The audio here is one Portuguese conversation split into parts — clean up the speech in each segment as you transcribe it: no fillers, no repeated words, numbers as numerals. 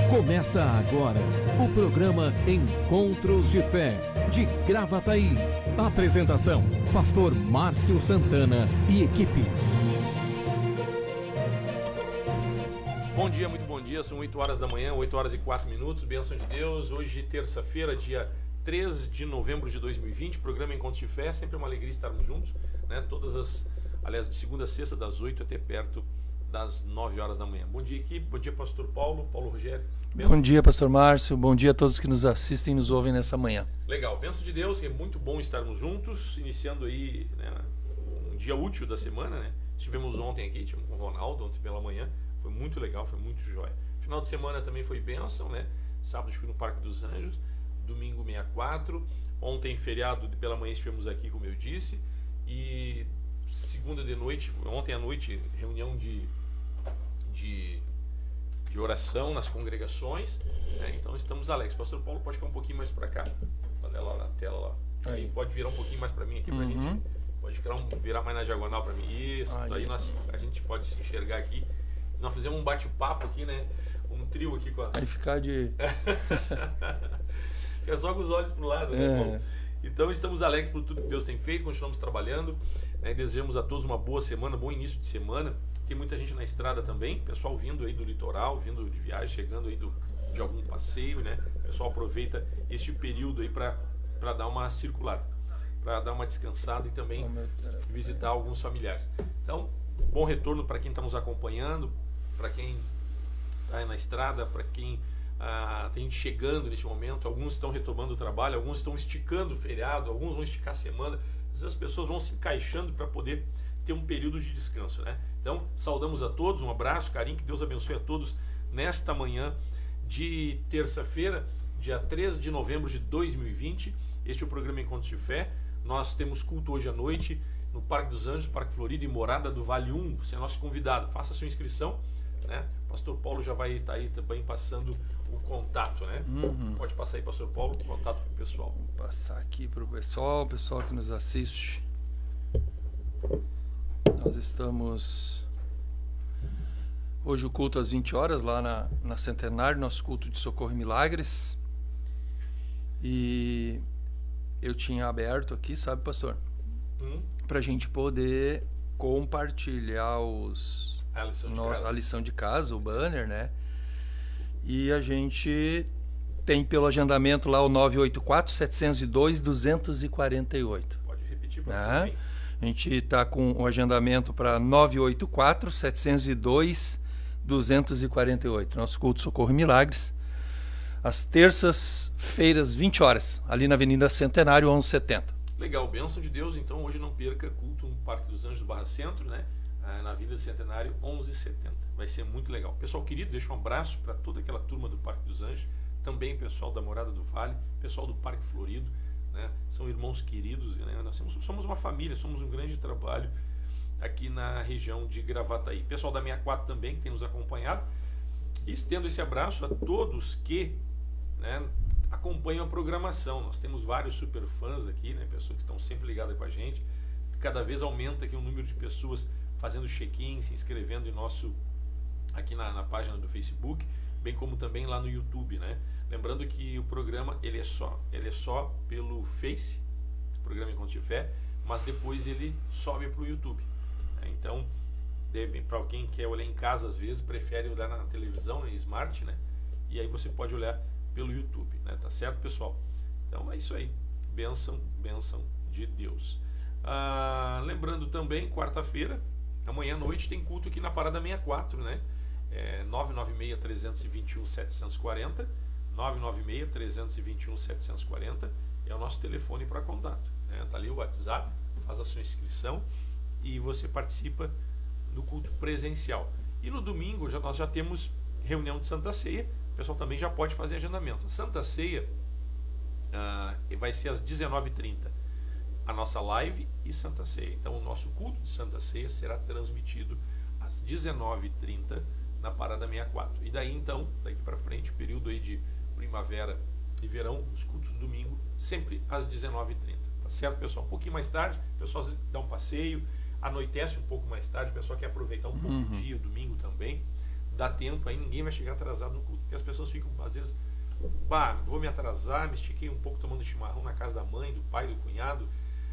Começa agora o programa Encontros de Fé, de Gravataí. Apresentação, Pastor Márcio Santana e equipe. Bom dia, muito bom dia. São 8 horas da manhã, 8 horas e 4 minutos. Bênção de Deus. Hoje, terça-feira, dia 3 de novembro de 2020. Programa Encontros de Fé. Sempre uma alegria estarmos juntos, né? Aliás, de segunda a sexta, das 8 até perto das 9 horas da manhã. Bom dia, equipe. Bom dia, pastor Paulo Rogério. Benção. Bom dia, pastor Márcio. Bom dia a todos que nos assistem e nos ouvem nessa manhã. Legal. Bênção de Deus. É muito bom estarmos juntos, iniciando aí, né, um dia útil da semana, né? Estivemos ontem aqui, tivemos com o Ronaldo ontem pela manhã. Foi muito legal, foi muito jóia. Final de semana também foi bênção, né? Sábado fui no Parque dos Anjos, domingo 64. Ontem, feriado, pela manhã estivemos aqui, como eu disse. E segunda de noite, ontem à noite, reunião de oração nas congregações, né? Então estamos alegres. Pastor Paulo, pode ficar um pouquinho mais para cá. Olha lá na tela lá. Aí. Pode virar um pouquinho mais para mim aqui, pra gente. Pode virar mais na diagonal para mim. Isso. Aí a gente pode se enxergar aqui. Nós fizemos um bate-papo aqui, né? Um trio aqui com a... Aí ficar de... É só com os olhos pro lado, né? Bom, então estamos alegres por tudo que Deus tem feito, continuamos trabalhando, né? Desejamos a todos uma boa semana, bom início de semana. Tem muita gente na estrada também, pessoal vindo aí do litoral, vindo de viagem, chegando aí de algum passeio, né? O pessoal aproveita este período aí para dar uma circulada, para dar uma descansada e também visitar alguns familiares. Então, bom retorno para quem está nos acompanhando, para quem está aí na estrada, para quem tem gente chegando neste momento. Alguns estão retomando o trabalho, alguns estão esticando o feriado, alguns vão esticar a semana. Às vezes as pessoas vão se encaixando para poder ter um período de descanso, né? Então, saudamos a todos, um abraço, carinho, que Deus abençoe a todos nesta manhã de terça-feira, dia 13 de novembro de 2020. Este é o programa Encontros de Fé. Nós temos culto hoje à noite no Parque dos Anjos, Parque Florido e Morada do Vale 1. Você é nosso convidado, faça a sua inscrição, né? O pastor Paulo já vai estar aí também passando o contato, né? Pode passar aí, pastor Paulo, o contato para o pessoal. Vou passar aqui para o pessoal que nos assiste. Nós estamos hoje o culto às 20 horas lá na Centenário, nosso culto de Socorro e Milagres. E eu tinha aberto aqui, sabe, pastor? Para a gente poder compartilhar a lição de casa, o banner, né? E a gente tem pelo agendamento lá o 984-702-248. Pode repetir para mim. A gente está com o agendamento para 984-702-248. Nosso culto Socorro e Milagres. Às terças-feiras, 20 horas, ali na Avenida Centenário, 1170. Legal, bênção de Deus. Então hoje não perca culto no Parque dos Anjos Barra Centro, né? Na Avenida Centenário, 1170. Vai ser muito legal. Pessoal querido, deixa um abraço para toda aquela turma do Parque dos Anjos, também pessoal da Morada do Vale, pessoal do Parque Florido, né? São irmãos queridos, né? Nós somos uma família, somos um grande trabalho aqui na região de Gravataí. Pessoal da 64 também, que tem nos acompanhado. E estendo esse abraço a todos que, né, acompanham a programação. Nós temos vários super fãs aqui, né? Pessoas que estão sempre ligadas com a gente. Cada vez aumenta aqui o número de pessoas fazendo check-in, se inscrevendo aqui na página do Facebook, bem como também lá no YouTube, né? Lembrando que o programa ele é só pelo Face, o programa Encontros de Fé, mas depois ele sobe para o YouTube, né? Então, para quem quer olhar em casa, às vezes prefere olhar na televisão, né, Smart, né? E aí você pode olhar pelo YouTube, né? Tá certo, pessoal? Então é isso aí. Bênção de Deus. Lembrando também, quarta-feira, Amanhã à noite tem culto aqui na Parada 64, né? 996-321-740, 996-321-740 é o nosso telefone para contato. Tá ali o WhatsApp, faz a sua inscrição e você participa do culto presencial. E no domingo nós já temos reunião de Santa Ceia, o pessoal também já pode fazer agendamento. Santa Ceia vai ser às 19h30, a nossa live e Santa Ceia. Então o nosso culto de Santa Ceia será transmitido às 19h30 na Parada 64. E daí então, daqui para frente, período aí de primavera e verão, os cultos domingo, sempre às 19h30. Tá certo, pessoal? Um pouquinho mais tarde, o pessoal dá um passeio, anoitece um pouco mais tarde, o pessoal quer aproveitar um pouco o dia, o domingo também. Dá tempo aí, ninguém vai chegar atrasado no culto. Porque as pessoas ficam, às vezes, vou me atrasar, me estiquei um pouco tomando chimarrão na casa da mãe, do pai, do cunhado,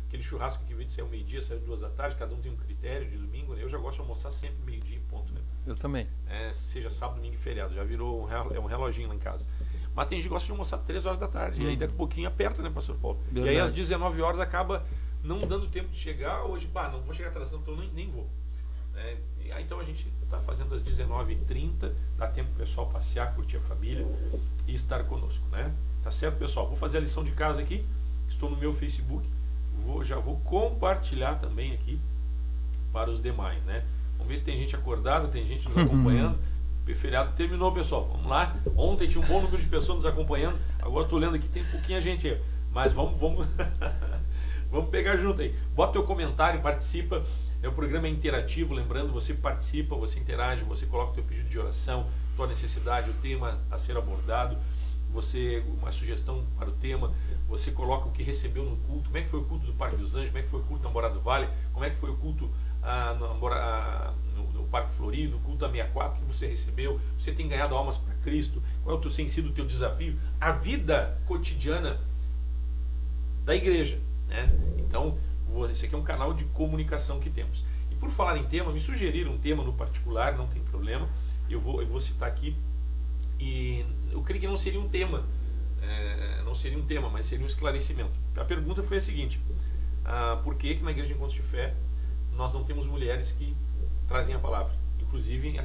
aquele churrasco que veio de sair ao meio-dia, saiu 2h, cada um tem um critério de domingo, né? Eu já gosto de almoçar sempre meio-dia e ponto, né? Eu também. Seja sábado, domingo e feriado, já virou um reloginho lá em casa. Mas tem gente que gosta de almoçar 3h, e aí daqui a pouquinho aperta, né, pastor Paulo? Verdade. E aí às 19h acaba não dando tempo de chegar, hoje, não vou chegar atrasado, então nem vou. E aí, então a gente está fazendo às 19h30, dá tempo para o pessoal passear, curtir a família e estar conosco, né? Tá certo, pessoal? Vou fazer a lição de casa aqui, estou no meu Facebook, já vou compartilhar também aqui para os demais, né? Vamos ver se tem gente acordada, tem gente nos acompanhando. O feriado terminou, pessoal, vamos lá. Ontem tinha um bom número de pessoas nos acompanhando, agora estou olhando aqui, tem pouquinha gente aí, mas vamos vamos pegar junto aí. Bota teu comentário, participa. O programa é interativo, lembrando, você participa, você interage, você coloca o teu pedido de oração, tua necessidade, o tema a ser abordado, uma sugestão para o tema, você coloca o que recebeu no culto, como é que foi o culto do Parque dos Anjos, como é que foi o culto na Morada do Vale, como é que foi o culto no Parque Florido, o culto da 64 que você recebeu, você tem ganhado almas para Cristo, qual tem sido o teu desafio, a vida cotidiana da igreja, né? Então, esse aqui é um canal de comunicação que temos. E por falar em tema, me sugeriram um tema no particular, não tem problema, eu vou citar aqui, e eu creio que não seria um tema, mas seria um esclarecimento. A pergunta foi a seguinte: por que na Igreja de Encontros de Fé nós não temos mulheres que trazem a palavra? Inclusive,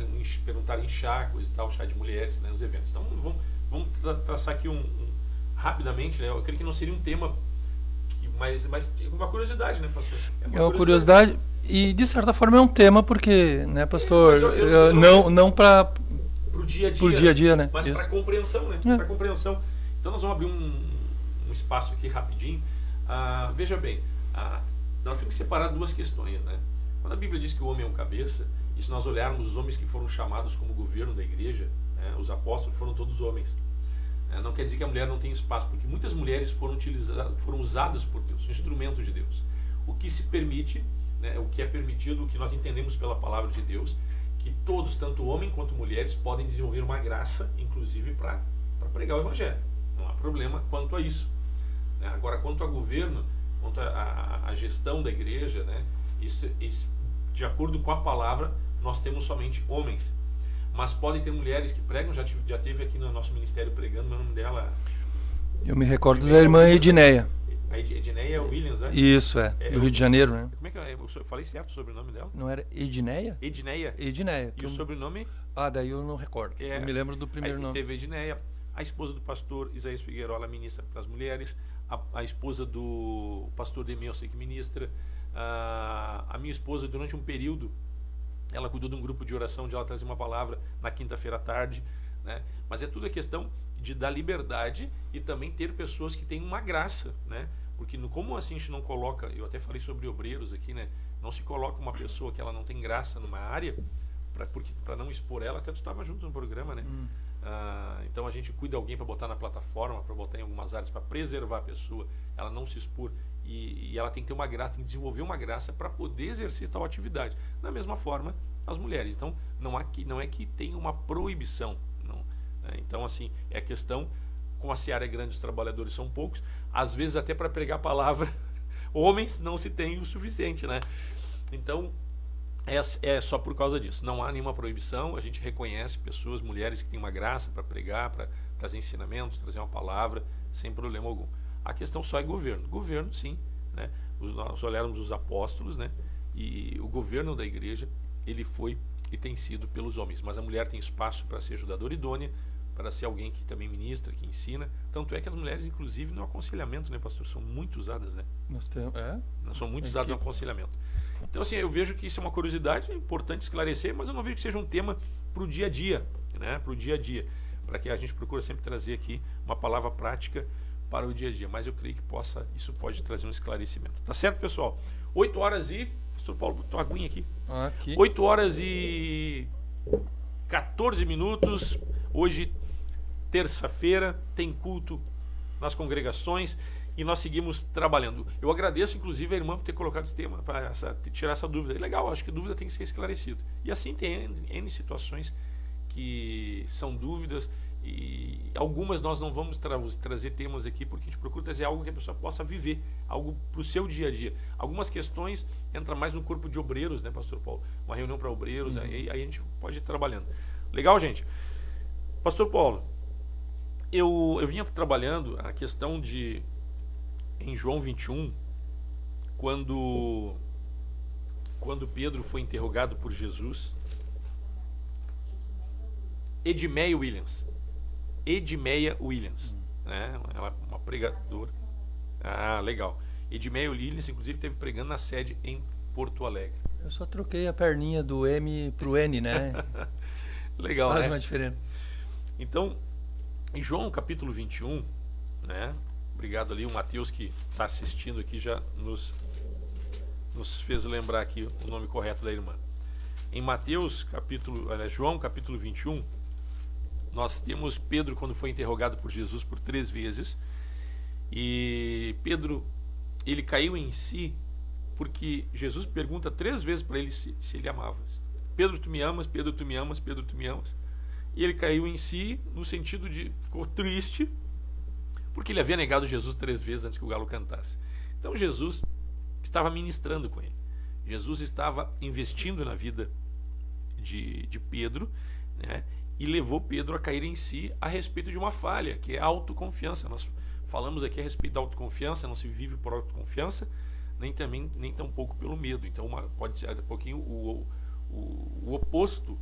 perguntaram em chá, coisa e tal, chá de mulheres, né, nos eventos. Então, vamos traçar aqui rapidamente, né, eu creio que não seria um tema, mas uma curiosidade, né, pastor? É uma curiosidade e, de certa forma, é um tema porque, né, pastor, não para o dia a dia, né? Mas para compreensão, né? Para compreensão. Então nós vamos abrir um espaço aqui rapidinho. Veja bem, nós temos que separar duas questões, né? Quando a Bíblia diz que o homem é um cabeça, e se nós olharmos os homens que foram chamados como governo da igreja, os apóstolos foram todos homens. Não quer dizer que a mulher não tem espaço, porque muitas mulheres foram usadas por Deus, instrumento de Deus. O que se permite, né, o que é permitido, o que nós entendemos pela palavra de Deus, que todos, tanto homem quanto mulheres, podem desenvolver uma graça, inclusive para pregar o evangelho. Não há problema quanto a isso. Agora, quanto a governo, quanto a gestão da igreja, né, isso, de acordo com a palavra, nós temos somente homens. Mas podem ter mulheres que pregam, já teve aqui no nosso ministério pregando, o nome dela... Eu me recordo da irmã Edneia. A Edneia Williams, né? Isso, do Rio de Janeiro, né? Como é que eu falei certo sobre o nome dela? Não era Edneia? Edneia. E o sobrenome? Daí eu não recordo. Eu me lembro do primeiro nome. Teve Edneia, a esposa do pastor Isaías Figueirola, ministra para as mulheres, a esposa do pastor Demeu, sei que ministra, a minha esposa, durante um período, ela cuidou de um grupo de oração onde ela trazia uma palavra na quinta-feira à tarde, né? Mas é tudo a questão de dar liberdade e também ter pessoas que têm uma graça, né? Porque como assim a gente não coloca, eu até falei sobre obreiros aqui, né? Não se coloca uma pessoa que ela não tem graça numa área para não expor ela, até tu estava junto no programa, né? Então a gente cuida de alguém para botar na plataforma, para botar em algumas áreas, para preservar a pessoa, ela não se expor, e ela tem que ter uma graça, tem que desenvolver uma graça para poder exercer tal atividade. Da mesma forma, as mulheres. Então não é que tem uma proibição, não, né? Então assim, é a questão, como a seara é grande, os trabalhadores são poucos, às vezes até para pregar a palavra, homens não se tem o suficiente, né? Então é só por causa disso, não há nenhuma proibição, a gente reconhece pessoas, mulheres que têm uma graça para pregar, para trazer ensinamentos, trazer uma palavra, sem problema algum. A questão só é governo, sim, né? Nós olharmos os apóstolos, né? E o governo da igreja, ele foi e tem sido pelos homens. Mas a mulher tem espaço para ser ajudadora idônea, para ser alguém que também ministra, que ensina. Tanto é que as mulheres, inclusive, no aconselhamento, né, pastor? São muito usadas, né? São muito usadas no aconselhamento. Então, assim, eu vejo que isso é uma curiosidade, é importante esclarecer, mas eu não vejo que seja um tema para o dia a dia, né? Para o dia a dia. Para que a gente procure sempre trazer aqui uma palavra prática para o dia a dia. Mas eu creio que isso pode trazer um esclarecimento. Tá certo, pessoal? 8 horas e... Pastor Paulo, botou uma aguinha aqui. 8 horas e 14 minutos. Hoje, terça-feira, tem culto nas congregações e nós seguimos trabalhando. Eu agradeço, inclusive, a irmã por ter colocado esse tema, para tirar essa dúvida. É legal, acho que dúvida tem que ser esclarecida. E assim tem N situações que são dúvidas e algumas nós não vamos trazer temas aqui porque a gente procura trazer algo que a pessoa possa viver, algo para o seu dia a dia. Algumas questões entram mais no corpo de obreiros, né, pastor Paulo? Uma reunião para obreiros, aí a gente pode ir trabalhando. Legal, gente? Pastor Paulo, eu vinha trabalhando a questão de, em João 21, quando Pedro foi interrogado por Jesus, Edmeia Williams, né? Ela é uma pregadora. Legal. Edmeia Williams, inclusive, esteve pregando na sede em Porto Alegre. Eu só troquei a perninha do M pro N, né? Legal, faz uma diferença. Então, em João capítulo 21, né? Obrigado ali, o Mateus que está assistindo aqui já nos fez lembrar aqui o nome correto da irmã. Em João capítulo 21, nós temos Pedro quando foi interrogado por Jesus por 3 vezes. E Pedro, ele caiu em si porque Jesus pergunta 3 vezes para ele se ele amava. Pedro, tu me amas? Pedro, tu me amas? Pedro, tu me amas? E ele caiu em si no sentido de, ficou triste, porque ele havia negado Jesus 3 vezes antes que o galo cantasse. Então Jesus estava ministrando com ele. Jesus estava investindo na vida de Pedro, né? E levou Pedro a cair em si a respeito de uma falha, que é a autoconfiança. Nós falamos aqui a respeito da autoconfiança, não se vive por autoconfiança, nem tampouco pelo medo. Então pode ser um pouquinho o oposto.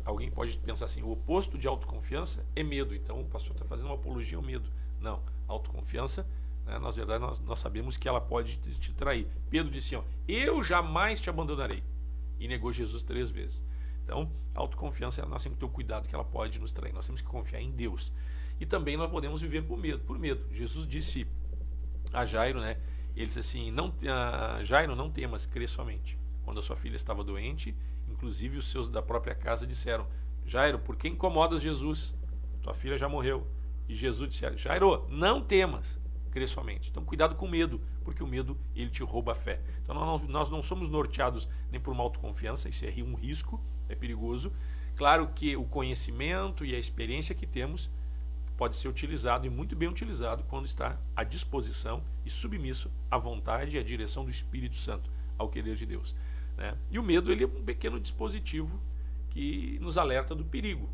Alguém pode pensar assim, o oposto de autoconfiança é medo. Então o pastor está fazendo uma apologia ao medo. Não, autoconfiança, né, na verdade nós sabemos que ela pode te trair. Pedro disse, eu jamais te abandonarei. E negou Jesus 3 vezes. Então, a autoconfiança, nós temos que ter o cuidado que ela pode nos trair. Nós temos que confiar em Deus. E também nós podemos viver por medo. Jesus disse a Jairo, né? Ele disse assim, Jairo, não temas, crê somente. Quando a sua filha estava doente, inclusive os seus da própria casa disseram, Jairo, por que incomodas Jesus? Tua filha já morreu. E Jesus disse, Jairo, não temas, crê somente. Então, cuidado com o medo, porque o medo, ele te rouba a fé. Então, nós não somos norteados nem por uma autoconfiança, isso é um risco, é perigoso. Claro que o conhecimento e a experiência que temos pode ser utilizado, e muito bem utilizado, quando está à disposição e submisso à vontade e à direção do Espírito Santo, ao querer de Deus, né? E o medo, ele é um pequeno dispositivo que nos alerta do perigo,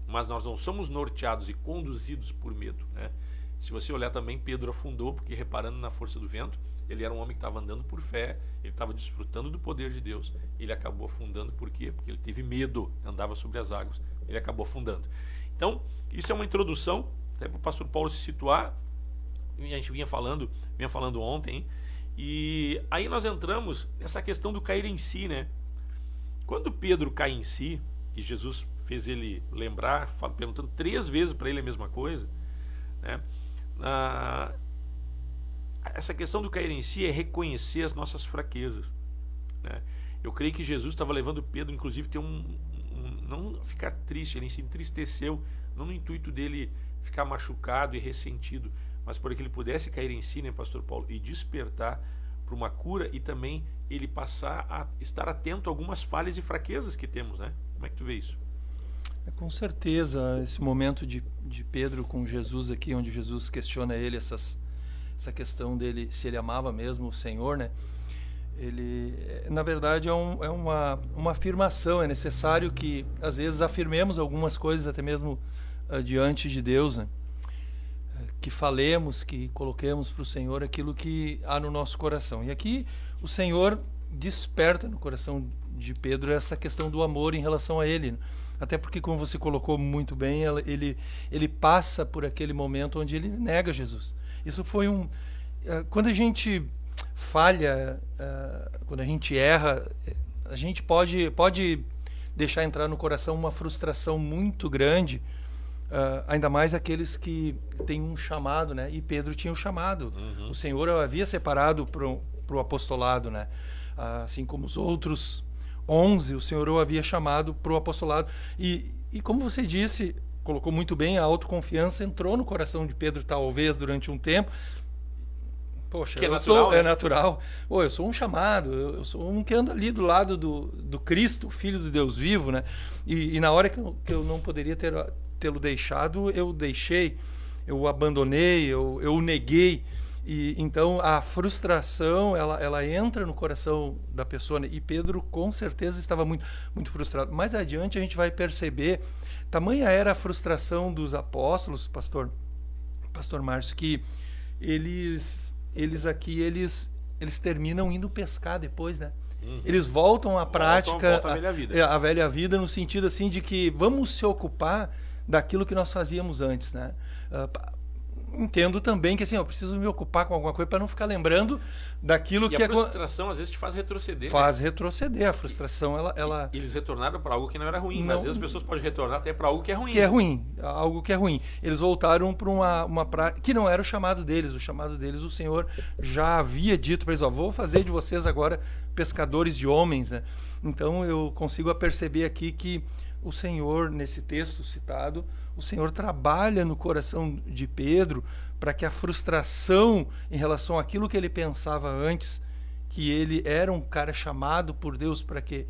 mas nós não somos norteados e conduzidos por medo, né? Se você olhar também, Pedro afundou, porque reparando na força do vento, ele era um homem que estava andando por fé, ele estava desfrutando do poder de Deus, ele acabou afundando. Por quê? Porque ele teve medo, andava sobre as águas, ele acabou afundando. Então, isso é uma introdução, até para o pastor Paulo se situar, e a gente vinha falando ontem, hein? E aí nós entramos nessa questão do cair em si, né? Quando Pedro cai em si, e Jesus fez ele lembrar, perguntando 3 vezes para ele a mesma coisa, né? Essa questão do cair em si é reconhecer as nossas fraquezas, né? Eu creio que Jesus estava levando Pedro, inclusive, a ter não ficar triste. Ele se entristeceu, não no intuito dele ficar machucado e ressentido, mas para que ele pudesse cair em si, né, pastor Paulo, e despertar para uma cura, e também ele passar a estar atento a algumas falhas e fraquezas que temos, né? Como é que tu vê isso? Com certeza, esse momento de Pedro com Jesus aqui, onde Jesus questiona ele essa questão dele, se ele amava mesmo o Senhor, né? Ele, na verdade, é uma afirmação. É necessário que, às vezes, afirmemos algumas coisas, até mesmo diante de Deus, né? Que falemos, que coloquemos para o Senhor aquilo que há no nosso coração. E aqui o Senhor desperta no coração de Pedro essa questão do amor em relação a ele. Até porque, como você colocou muito bem, ele passa por aquele momento onde ele nega Jesus. Isso foi quando a gente falha, quando a gente erra, a gente pode deixar entrar no coração uma frustração muito grande, ainda mais aqueles que têm um chamado, né? E Pedro tinha um chamado. Uhum. O Senhor o havia separado para o apostolado, né? Assim como os outros 11, o Senhor o havia chamado para o apostolado. E como você disse, colocou muito bem, a autoconfiança entrou no coração de Pedro, talvez, durante um tempo. Poxa, que é natural, né? É natural. Eu sou um chamado, eu sou um que anda ali do lado do Cristo, Filho do Deus vivo, né? E na hora que eu não poderia tê-lo deixado, eu deixei, eu o abandonei, eu o neguei. E então a frustração ela entra no coração da pessoa, né? E Pedro com certeza estava muito, muito frustrado. Mais adiante a gente vai perceber, tamanha era a frustração dos apóstolos, pastor Márcio, que eles terminam indo pescar depois, né? Uhum. Eles voltam à prática, volta à velha vida. A velha vida, no sentido assim de que vamos se ocupar daquilo que nós fazíamos antes, né? Entendo também que assim, eu preciso me ocupar com alguma coisa para não ficar lembrando daquilo que... E a frustração às vezes te faz retroceder. Faz retroceder. A frustração, ela... Eles retornaram para algo que não era ruim, mas às vezes as pessoas podem retornar até para algo que é ruim. Que é ruim, algo que é ruim. Eles voltaram para uma prática que não era o chamado deles. O chamado deles, o Senhor já havia dito para eles, vou fazer de vocês agora pescadores de homens, né? Então eu consigo perceber aqui que o Senhor, nesse texto citado, o Senhor trabalha no coração de Pedro para que a frustração em relação àquilo que ele pensava antes, que ele era um cara chamado por Deus para quê?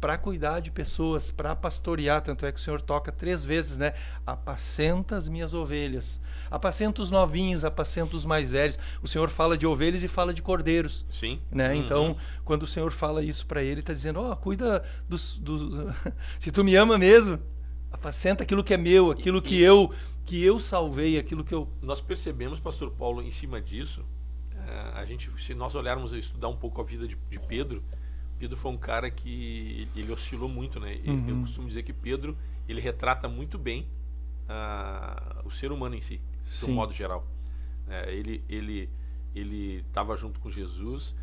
Para cuidar de pessoas, para pastorear, tanto é que o Senhor toca 3 vezes, né? Apacenta as minhas ovelhas, apacenta os novinhos, apacenta os mais velhos. O Senhor fala de ovelhas e fala de cordeiros. Sim. Né? Uhum. Então, quando o Senhor fala isso para ele, está dizendo, cuida dos... Se tu me ama mesmo, apacenta aquilo que é meu, aquilo que eu salvei, aquilo que eu... Nós percebemos, pastor Paulo, em cima disso, se nós olharmos a estudar um pouco a vida de Pedro foi um cara que ele oscilou muito, né? Uhum. Eu costumo dizer que Pedro, ele retrata muito bem o ser humano em si, de um modo geral. Ele estava junto com Jesus,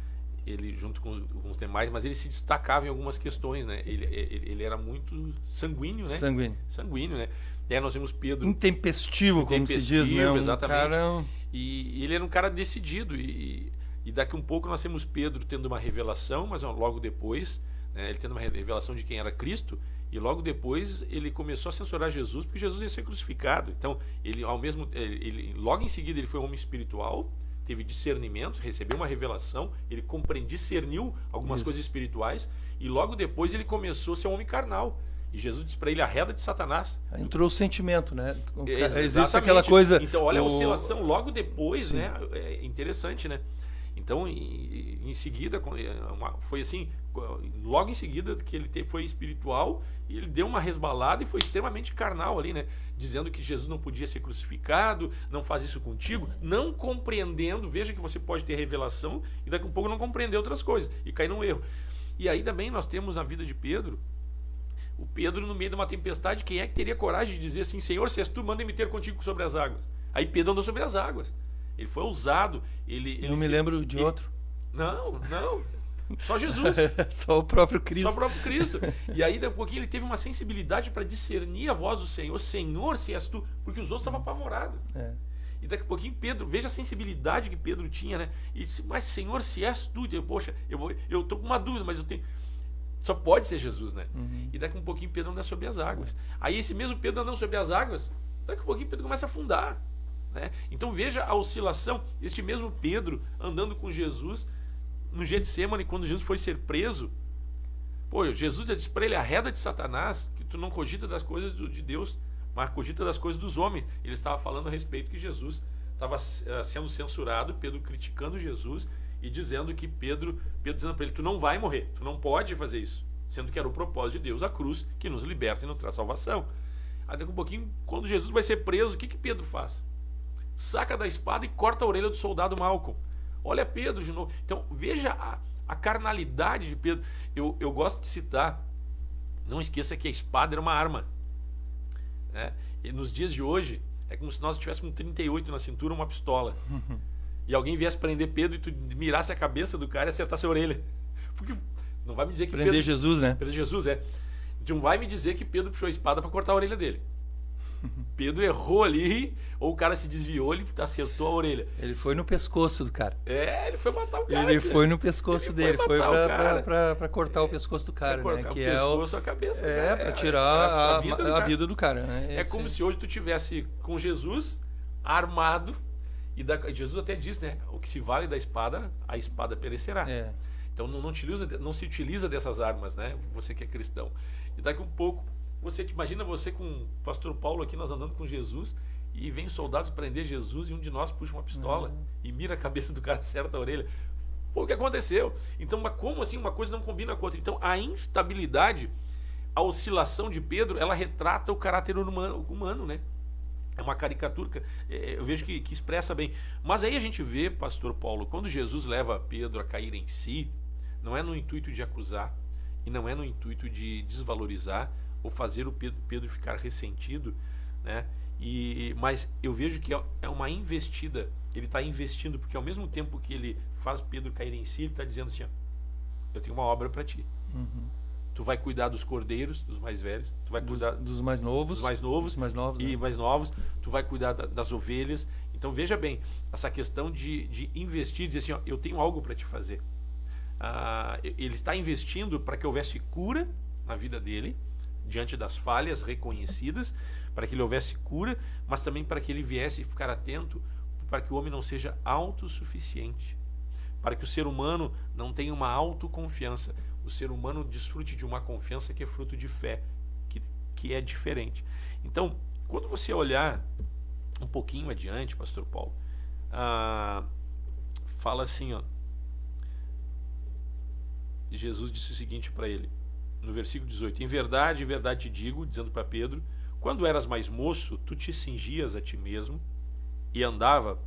ele junto com os demais, mas ele se destacava em algumas questões, né? Ele era muito sanguíneo, né? Sanguíneo, né? E aí nós vemos Pedro... Intempestivo, como se diz, né? Exatamente. Cara... E ele era um cara decidido, e daqui um pouco nós temos Pedro tendo uma revelação, mas logo depois, né, ele tendo uma revelação de quem era Cristo, e logo depois ele começou a censurar Jesus, porque Jesus ia ser crucificado. Então, logo em seguida ele foi um homem espiritual, teve discernimento, recebeu uma revelação, ele discerniu algumas coisas espirituais, e logo depois ele começou a ser um homem carnal. E Jesus disse para ele, arreda de Satanás. Entrou o sentimento, né? Existe aquela coisa... Então, olha a oscilação logo depois, né? É interessante, né? Então, em seguida, foi assim, logo em seguida que ele foi espiritual, e ele deu uma resbalada e foi extremamente carnal ali, né? Dizendo que Jesus não podia ser crucificado, não faz isso contigo, não compreendendo, veja que você pode ter revelação e daqui a pouco não compreender outras coisas e cair num erro. E aí também nós temos na vida de Pedro, o Pedro no meio de uma tempestade, quem é que teria coragem de dizer assim, Senhor, se és tu, manda-me ter contigo sobre as águas? Aí Pedro andou sobre as águas. Ele foi ousado. Não me lembro de outro. Não. Só Jesus. Só o próprio Cristo. Só o próprio Cristo. E aí, daqui a pouquinho, ele teve uma sensibilidade para discernir a voz do Senhor. Senhor, se és tu. Porque os outros estavam apavorados. E daqui a pouquinho, Pedro, veja a sensibilidade que Pedro tinha, né? E disse, mas Senhor, se és tu. Poxa, eu estou com uma dúvida, mas eu tenho... Só pode ser Jesus, né? Uhum. E daqui a um pouquinho, Pedro anda sobre as águas. Aí, esse mesmo Pedro andando sobre as águas, daqui a pouquinho, Pedro começa a afundar. Né? Então veja a oscilação, este mesmo Pedro andando com Jesus no Getsemane, quando Jesus foi ser preso, Jesus disse para ele, arreda de Satanás, que tu não cogita das coisas de Deus, mas cogita das coisas dos homens. Ele estava falando a respeito que Jesus estava sendo censurado, Pedro criticando Jesus e dizendo que Pedro dizendo para ele, tu não vai morrer, tu não pode fazer isso, sendo que era o propósito de Deus, a cruz, que nos liberta e nos traz salvação. Aí daqui a um pouquinho, quando Jesus vai ser preso, o que Pedro faz? Saca da espada e corta a orelha do soldado Malcolm. Olha Pedro de novo. Então veja A carnalidade de Pedro, eu gosto de citar, não esqueça que a espada era uma arma, né? E nos dias de hoje, é como se nós tivéssemos um 38 na cintura, uma pistola. E alguém viesse prender Pedro e tu mirasse a cabeça do cara e acertasse a orelha. Porque não vai me dizer que prender Pedro... Jesus, né? Prender Jesus, é. Não vai me dizer que Pedro puxou a espada para cortar a orelha dele. Pedro errou ali, ou o cara se desviou, ele acertou a orelha. Ele foi no pescoço do cara. Ele foi matar o cara. Ele foi no pescoço dele, foi pra cortar o pescoço do cara, né? Que é o pescoço, a cabeça. Pra tirar a vida do cara, né? Como se hoje tu tivesse com Jesus armado, e Jesus até diz, né? O que se vale da espada, a espada perecerá. Então não se utiliza dessas armas, né? Você que é cristão. E daqui a um pouco, imagina você com o pastor Paulo aqui, nós andando com Jesus, e vem soldados prender Jesus, e um de nós puxa uma pistola e mira a cabeça do cara, acerta a orelha. Foi o que aconteceu. Então, mas como assim uma coisa não combina com a outra? Então, a instabilidade, a oscilação de Pedro, ela retrata o caráter humano, né? É uma caricatura, eu vejo que expressa bem. Mas aí a gente vê, pastor Paulo, quando Jesus leva Pedro a cair em si, não é no intuito de acusar, e não é no intuito de desvalorizar, ou fazer o Pedro ficar ressentido, né? Mas eu vejo que é uma investida. Ele está investindo, porque ao mesmo tempo que ele faz Pedro cair em si, ele está dizendo assim, ó, eu tenho uma obra para ti. Tu vai cuidar dos cordeiros, dos mais velhos, tu vai cuidar dos mais novos, mais novos, tu vai cuidar das ovelhas. Então veja bem, essa questão de investir, dizer assim, ó, eu tenho algo para te fazer. Ele está investindo para que houvesse cura na vida dele, diante das falhas reconhecidas, para que ele houvesse cura, mas também para que ele viesse ficar atento, para que o homem não seja autossuficiente, para que o ser humano não tenha uma autoconfiança, o ser humano desfrute de uma confiança que é fruto de fé, que é diferente. Então, quando você olhar um pouquinho adiante, pastor Paulo, fala assim, ó, Jesus disse o seguinte para ele, no versículo 18, em verdade te digo, dizendo para Pedro, quando eras mais moço, tu te cingias a ti mesmo e andava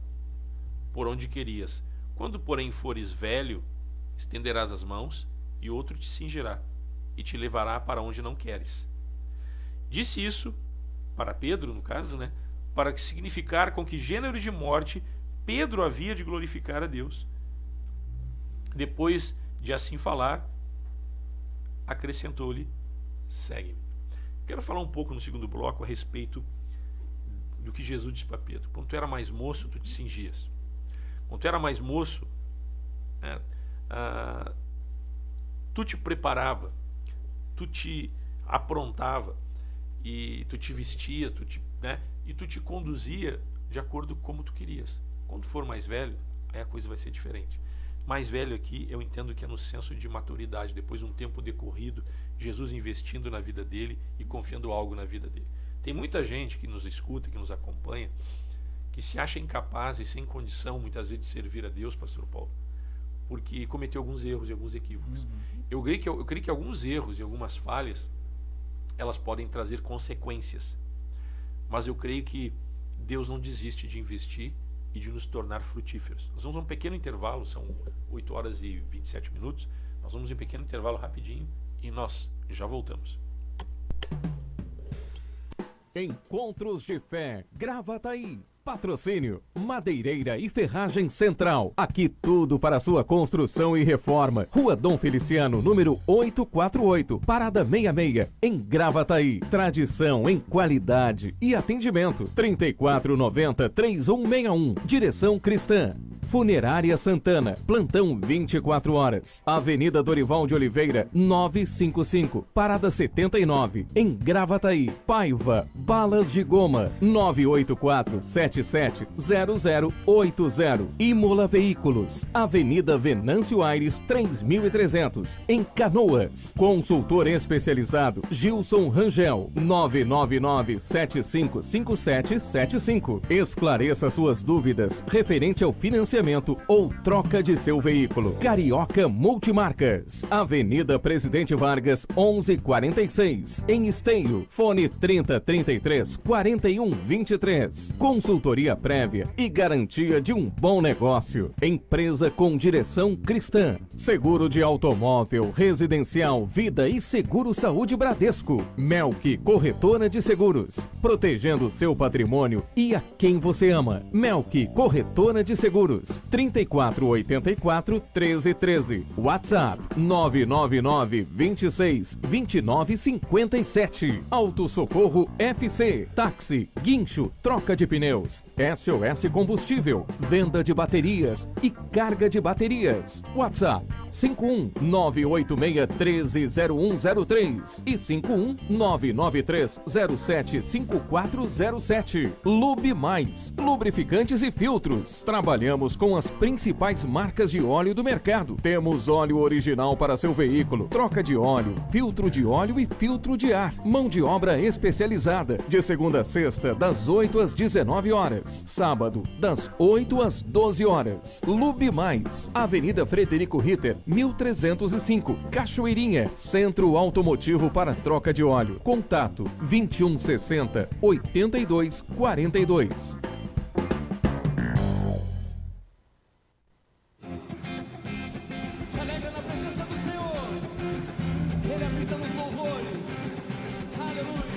por onde querias. Quando, porém, fores velho, estenderás as mãos e outro te cingirá e te levará para onde não queres. Disse isso para Pedro, no caso, né, para significar com que gênero de morte Pedro havia de glorificar a Deus. Depois de assim falar, acrescentou-lhe, segue-me. Quero falar um pouco no segundo bloco a respeito do que Jesus disse para Pedro. Quando tu era mais moço, tu te cingias. Quando tu era mais moço, né, tu te preparava, tu te aprontava, e tu te vestia, e tu te conduzia de acordo com como tu querias. Quando for mais velho, aí a coisa vai ser diferente. Mais velho aqui, eu entendo que é no senso de maturidade, depois de um tempo decorrido, Jesus investindo na vida dele e confiando algo na vida dele. Tem muita gente que nos escuta, que nos acompanha, que se acha incapaz e sem condição, muitas vezes, de servir a Deus, pastor Paulo, porque cometeu alguns erros e alguns equívocos. Eu creio que alguns erros e algumas falhas, elas podem trazer consequências, mas eu creio que Deus não desiste de investir e de nos tornar frutíferos. Nós vamos a um pequeno intervalo, são 8 horas e 27 minutos, nós vamos em um pequeno intervalo rapidinho e nós já voltamos. Encontros de Fé, Gravataí. Patrocínio, Madeireira e Ferragem Central. Aqui tudo para sua construção e reforma. Rua Dom Feliciano, número 848, Parada 66, em Gravataí. Tradição em qualidade e atendimento. 3490-3161. Direção Cristã. Funerária Santana, plantão 24 horas. Avenida Dorival de Oliveira, 955, Parada 79, em Gravataí. Paiva, balas de goma, 984-770080. Imola Veículos, Avenida Venâncio Aires, 3300, em Canoas. Consultor especializado, Gilson Rangel, 999-755775. Esclareça suas dúvidas referente ao financiamento ou troca de seu veículo. Carioca Multimarcas, Avenida Presidente Vargas, 1146, em Esteio. Fone 3033-4123. Consultoria prévia e garantia de um bom negócio. Empresa com direção cristã. Seguro de automóvel, residencial, vida e seguro saúde Bradesco. Melk, corretora de seguros. Protegendo seu patrimônio e a quem você ama. Melk, corretora de seguros. 3484-1313. WhatsApp 999-26-2957. Auto Socorro FC. Táxi, guincho, troca de pneus. SOS Combustível. Venda de baterias e carga de baterias. WhatsApp 51986130103 e 51993075407. Lube Mais, lubrificantes e filtros. Trabalhamos com as principais marcas de óleo do mercado. Temos óleo original para seu veículo, troca de óleo, filtro de óleo e filtro de ar. Mão de obra especializada, de segunda a sexta, das 8 às 19 horas. Sábado, das 8 às 12 horas. Lube Mais, Avenida Frederico Ritter, 1305, Cachoeirinha, Centro Automotivo para troca de óleo. Contato 2160-8242. Te alegra na presença do Senhor. Ele habita nos louvores. Aleluia.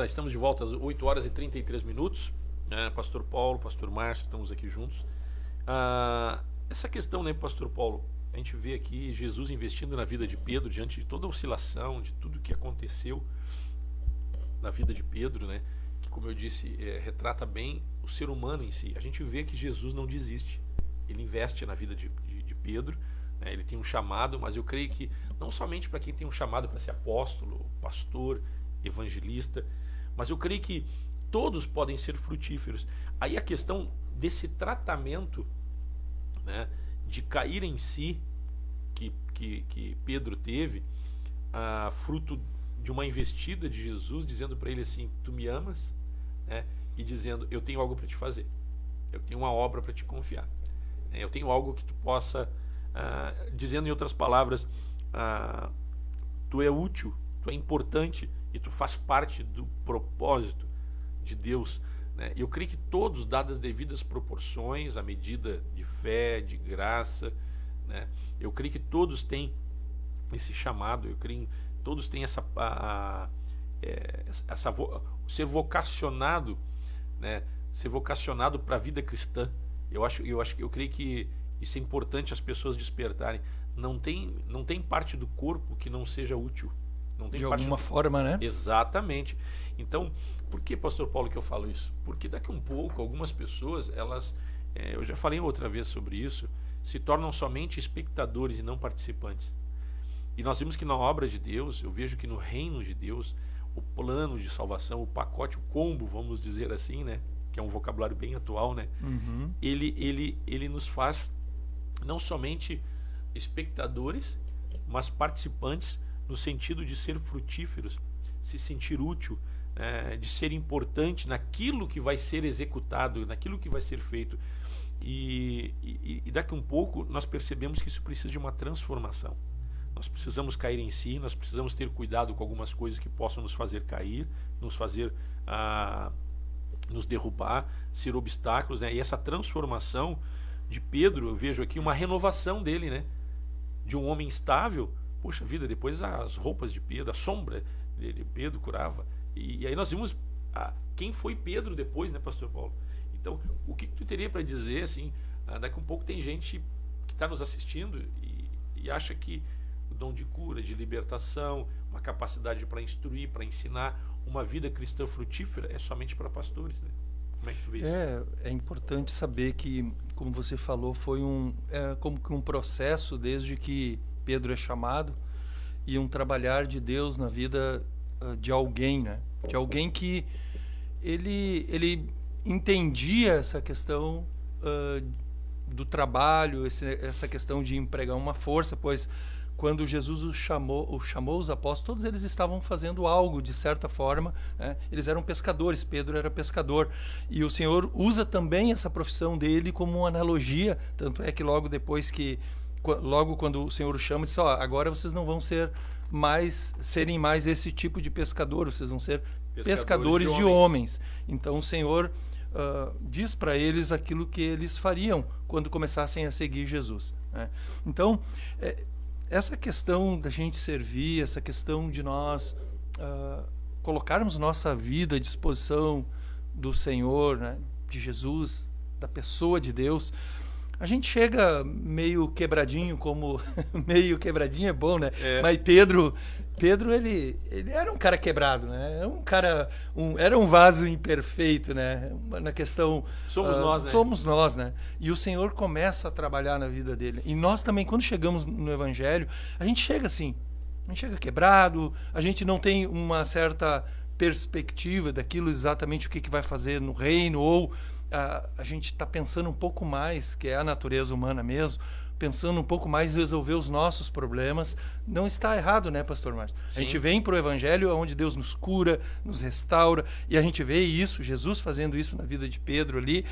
Estamos de volta às 8 horas e 33 minutos. Pastor Paulo, Pastor Márcio, estamos aqui juntos. Essa questão, né, Pastor Paulo, A gente vê aqui Jesus investindo na vida de Pedro diante de toda a oscilação, de tudo que aconteceu na vida de Pedro, né? Que, como eu disse, retrata bem o ser humano em si. A gente vê que Jesus não desiste. Ele investe na vida de Pedro, né? Ele tem um chamado, mas eu creio que não somente para quem tem um chamado para ser apóstolo, pastor, evangelista, mas eu creio que todos podem ser frutíferos. Aí a questão desse tratamento, né, de cair em si que Pedro teve, fruto de uma investida de Jesus, dizendo para ele assim: tu me amas, né? E dizendo: eu tenho algo para te fazer, eu tenho uma obra para te confiar, eu tenho algo que tu possa, dizendo em outras palavras, tu é útil, tu é importante e tu faz parte do propósito de Deus, né? Eu creio que todos, dadas as devidas proporções, a medida de fé, de graça, né? Eu creio que todos têm esse chamado, eu creio que todos têm ser vocacionado, né? Ser vocacionado para a vida cristã. Eu creio que isso é importante as pessoas despertarem. Não tem parte do corpo que não seja útil. Não tem de alguma forma, né? Exatamente. Então, por que, pastor Paulo, que eu falo isso? Porque daqui um pouco, algumas pessoas, elas, eu já falei outra vez sobre isso, se tornam somente espectadores e não participantes. E nós vimos que na obra de Deus, eu vejo que no reino de Deus, o plano de salvação, o pacote, o combo, vamos dizer assim, né? Que é um vocabulário bem atual, né? Uhum. Ele nos faz não somente espectadores, mas participantes, no sentido de ser frutíferos, se sentir útil, de ser importante naquilo que vai ser executado, naquilo que vai ser feito. E daqui um pouco nós percebemos que isso precisa de uma transformação. Nós precisamos cair em si, nós precisamos ter cuidado com algumas coisas que possam nos fazer cair, nos fazer nos derrubar, ser obstáculos, né? E essa transformação de Pedro, eu vejo aqui uma renovação dele, né? De um homem estável. Poxa vida, depois as roupas de Pedro, a sombra de Pedro curava. E aí nós vimos quem foi Pedro depois, né, pastor Paulo? Então, o que tu teria para dizer, assim, daqui a um pouco tem gente que está nos assistindo e acha que o dom de cura, de libertação, uma capacidade para instruir, para ensinar, uma vida cristã frutífera é somente para pastores, né? Como é que tu vê isso? É importante saber que, como você falou, foi como que um processo desde que Pedro é chamado e um trabalhar de Deus na vida de alguém, né? De alguém que ele entendia essa questão do trabalho, essa questão de empregar uma força, pois quando Jesus chamou os apóstolos, todos eles estavam fazendo algo de certa forma, né? Eles eram pescadores, Pedro era pescador, e o Senhor usa também essa profissão dele como uma analogia, tanto é que logo quando o Senhor o chama, diz: agora vocês não vão serem mais esse tipo de pescador, vocês vão ser pescadores de homens. Então o Senhor diz para eles aquilo que eles fariam quando começassem a seguir Jesus, né? Então, essa questão da gente servir, essa questão de nós colocarmos nossa vida à disposição do Senhor, né, de Jesus, da pessoa de Deus, a gente chega meio quebradinho, meio quebradinho é bom, né? Mas Pedro ele era um cara quebrado, né? Era um vaso imperfeito, né? Na questão somos nós, né? Somos nós, né? E o Senhor começa a trabalhar na vida dele. E nós também, quando chegamos no Evangelho, a gente chega assim, a gente chega quebrado, a gente não tem uma certa perspectiva daquilo exatamente o que vai fazer no reino, ou a gente está pensando um pouco mais, que é a natureza humana mesmo, pensando um pouco mais em resolver os nossos problemas. Não está errado, né, pastor Márcio? A gente vem para o Evangelho onde Deus nos cura, nos restaura, e a gente vê isso, Jesus fazendo isso na vida de Pedro ali,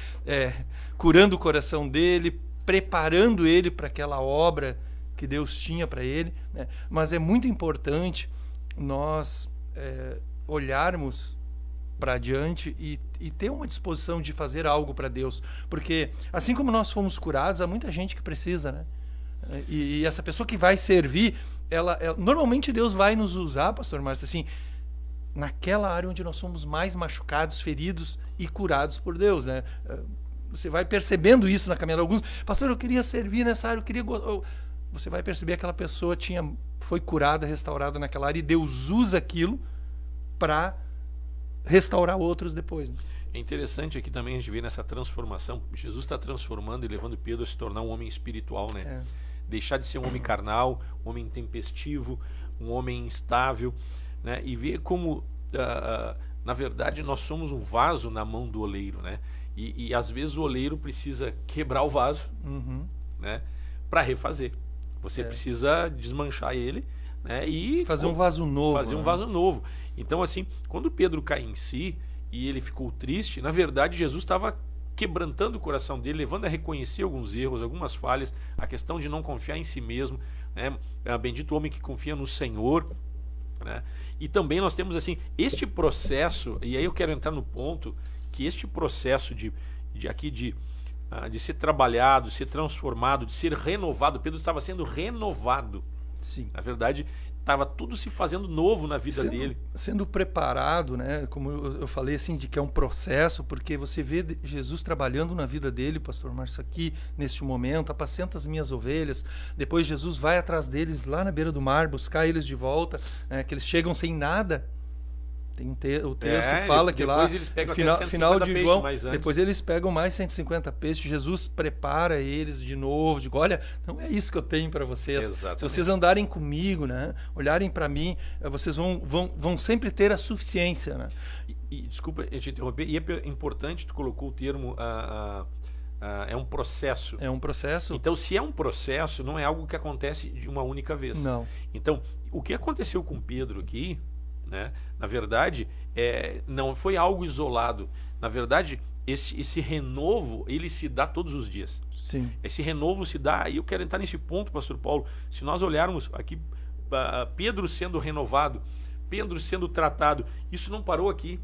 curando o coração dele, preparando ele para aquela obra que Deus tinha para ele, né? Mas é muito importante nós olharmos para adiante e ter uma disposição de fazer algo para Deus, porque assim como nós fomos curados, há muita gente que precisa, né? E essa pessoa que vai servir, normalmente Deus vai nos usar, pastor Márcio, assim, naquela área onde nós somos mais machucados, feridos e curados por Deus, né? Você vai percebendo isso na caminhada. Alguns, pastor, eu queria servir nessa área, você vai perceber que aquela pessoa foi curada, restaurada naquela área, e Deus usa aquilo para restaurar outros depois. Né? É interessante aqui também a gente ver nessa transformação. Jesus está transformando e levando Pedro a se tornar um homem espiritual, né? Deixar de ser um homem carnal, um homem intempestivo, um homem instável, né? E ver como, na verdade, nós somos um vaso na mão do oleiro, né? E às vezes o oleiro precisa quebrar o vaso, né? Para refazer. Você precisa desmanchar ele, né? E fazer um vaso novo. Fazer um vaso novo. Então, assim, quando Pedro cai em si e ele ficou triste, na verdade Jesus estava quebrantando o coração dele, levando a reconhecer alguns erros, algumas falhas, a questão de não confiar em si mesmo, né? Bendito o homem que confia no Senhor, né? E também nós temos assim este processo, e aí eu quero entrar no ponto que este processo de ser trabalhado, de ser transformado, de ser renovado. Pedro estava sendo renovado. Sim. Na verdade, estava tudo se fazendo novo na vida dele. Sendo preparado, né? Como eu falei, assim, de que é um processo, porque você vê Jesus trabalhando na vida dele, pastor Márcio, aqui, neste momento, apacenta as minhas ovelhas. Depois Jesus vai atrás deles lá na beira do mar, buscar eles de volta, né? Que eles chegam sem nada. Tem o texto fala que lá, eles pegam final de João, peixes, depois eles pegam mais 150 peixes, Jesus prepara eles de novo, digo, olha, não é isso que eu tenho para vocês. Exatamente. Se vocês andarem comigo, né, olharem para mim, vocês vão sempre ter a suficiência. Né? E desculpa te interromper, e é importante, tu colocou o termo, é um processo. É um processo. Então, se é um processo, não é algo que acontece de uma única vez. Não. Então, o que aconteceu com Pedro aqui, né? Na verdade, não foi algo isolado. Na verdade, esse renovo, ele se dá todos os dias. Sim. Esse renovo se dá, e eu quero entrar nesse ponto, pastor Paulo, se nós olharmos aqui, Pedro sendo renovado, Pedro sendo tratado, isso não parou aqui.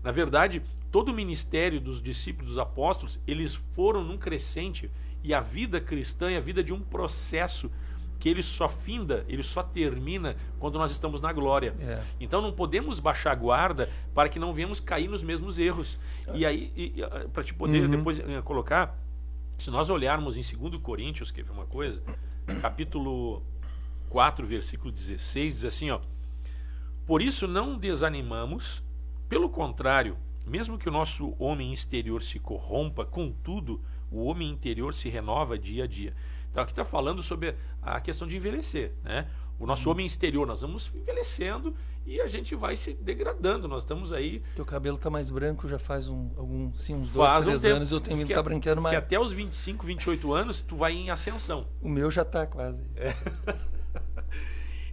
Na verdade, todo o ministério dos discípulos, dos apóstolos, eles foram num crescente, e a vida cristã é a vida de um processo que ele só finda, ele só termina quando nós estamos na glória. Então não podemos baixar a guarda para que não venhamos cair nos mesmos erros. E aí, para te poder depois colocar, se nós olharmos em 2 Coríntios, quer ver uma coisa? Capítulo 4, versículo 16, diz assim, ó: por isso não desanimamos, pelo contrário, mesmo que o nosso homem exterior se corrompa, contudo, o homem interior se renova dia a dia. Então aqui está falando sobre a questão de envelhecer, né? O nosso homem exterior, nós vamos envelhecendo e a gente vai se degradando. Nós estamos aí... Teu cabelo está mais branco já faz uns 2, 3 anos. Eu tenho que tá branqueando mais. Que até os 25, 28 anos tu vai em ascensão. O meu já está quase.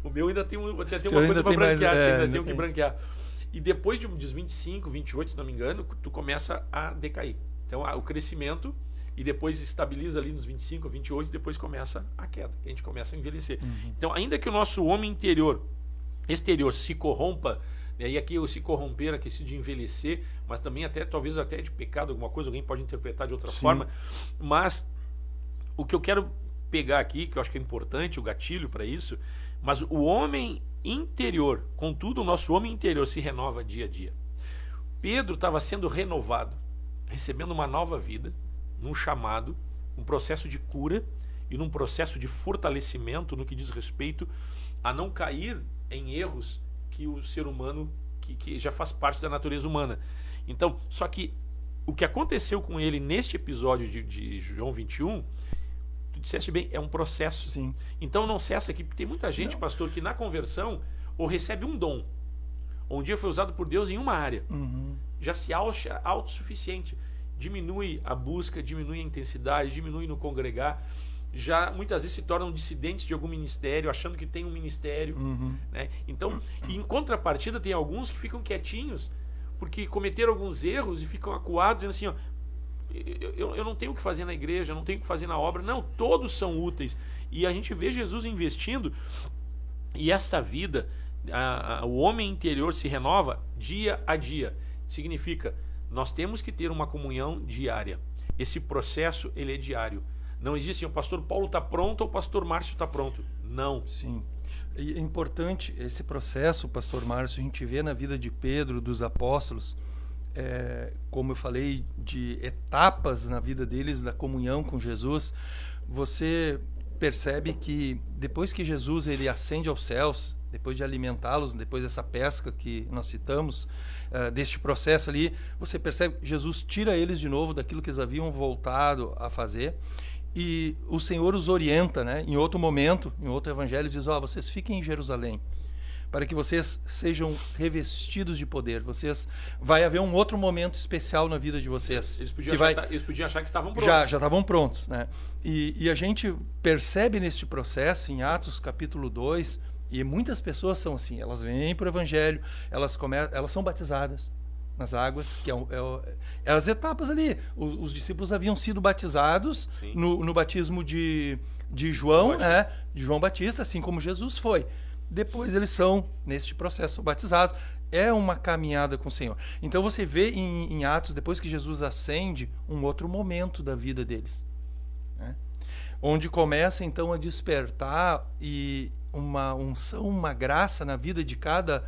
O meu ainda tem uma coisa para branquear, ainda tenho que branquear. E depois dos 25, 28, se não me engano, tu começa a decair. Então o crescimento... e depois estabiliza ali nos 25, 28, e depois começa a queda, a gente começa a envelhecer. Então, ainda que o nosso homem exterior se corrompa, né, e aqui o se corromper, aqui de envelhecer, mas também talvez até de pecado, alguma coisa, alguém pode interpretar de outra forma, mas o que eu quero pegar aqui, que eu acho que é importante, o gatilho para isso, mas o homem interior, contudo, o nosso homem interior se renova dia a dia. Pedro estava sendo renovado, recebendo uma nova vida, num chamado, um processo de cura e num processo de fortalecimento no que diz respeito a não cair em erros que o ser humano, que já faz parte da natureza humana. Então, só que o que aconteceu com ele neste episódio de João 21, tu disseste bem, é um processo. Sim. Então não cessa aqui, porque tem muita gente, pastor, que na conversão ou recebe um dom, ou um dia foi usado por Deus em uma área, já se acha autossuficiente. Diminui a busca, diminui a intensidade, diminui no congregar, já muitas vezes se tornam dissidentes de algum ministério, achando que tem um ministério, né? Então, em contrapartida, tem alguns que ficam quietinhos, porque cometeram alguns erros e ficam acuados, dizendo assim, ó, eu não tenho o que fazer na igreja, eu não tenho o que fazer na obra. Não, todos são úteis. E a gente vê Jesus investindo, e essa vida, o homem interior se renova dia a dia. Significa, nós temos que ter uma comunhão diária. Esse processo, ele é diário. Não existe, o pastor Paulo está pronto ou o pastor Márcio está pronto. Não. Sim. E é importante esse processo, pastor Márcio, a gente vê na vida de Pedro, dos apóstolos, como eu falei, de etapas na vida deles, da comunhão com Jesus. Você percebe que depois que Jesus ele ascende aos céus, depois de alimentá-los, depois dessa pesca que nós citamos, deste processo ali, você percebe que Jesus tira eles de novo daquilo que eles haviam voltado a fazer, e o Senhor os orienta, né? Em outro momento, em outro evangelho, diz, vocês fiquem em Jerusalém, para que vocês sejam revestidos de poder. Vai haver um outro momento especial na vida de vocês. Eles podiam achar que estavam prontos. Já estavam prontos, né? E a gente percebe neste processo, em Atos capítulo 2, e muitas pessoas são assim, elas vêm para o evangelho, elas são batizadas nas águas, que as etapas ali. Os discípulos haviam sido batizados no batismo de João, de João Batista, assim como Jesus foi. Depois eles são, neste processo, batizados. É uma caminhada com o Senhor. Então você vê em Atos, depois que Jesus ascende, um outro momento da vida deles, né? Onde começa então a despertar e uma unção, uma graça na vida de cada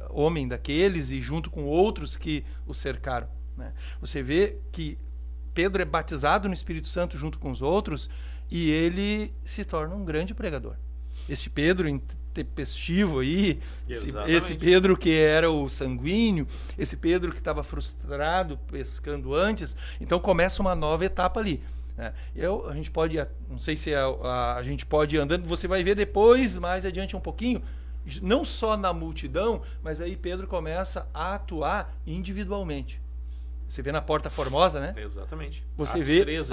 homem daqueles e junto com outros que o cercaram, né? Você vê que Pedro é batizado no Espírito Santo junto com os outros e ele se torna um grande pregador. Este Pedro intempestivo aí, esse Pedro que era o sanguíneo, esse Pedro que estava frustrado pescando antes, então começa uma nova etapa ali, né? A gente pode, não sei se a gente pode ir andando, você vai ver depois, mais adiante um pouquinho, não só na multidão, mas aí Pedro começa a atuar individualmente. Você vê na Porta Formosa, né? Exatamente. Você vê 13,